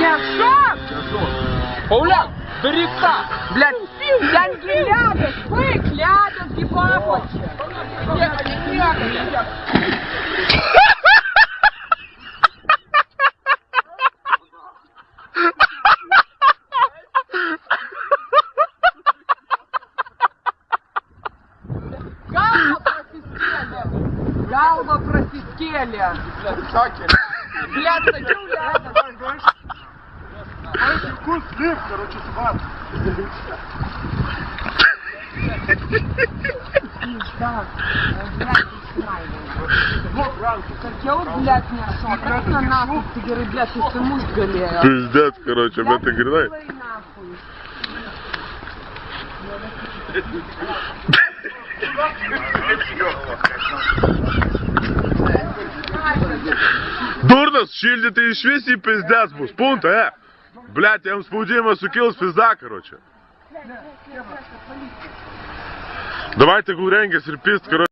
Мешок? Пауляк, берега! Блядь, янки ляда, бык ляда, гибабочка! Галва просискели. Блядь, садю ляда. Вкус слив, короче, сват. Я вот, блядь, не шо. Просто нахуй, ты говоришь, блядь, ты саму сгалею. Пиздец, короче, об этой гряной. Дурно, шильдите и швеси пиздец, бус, пункт, Блядь, я им спудимо сукилась пизда, короче. Давайте гуреньга, серпист, короче.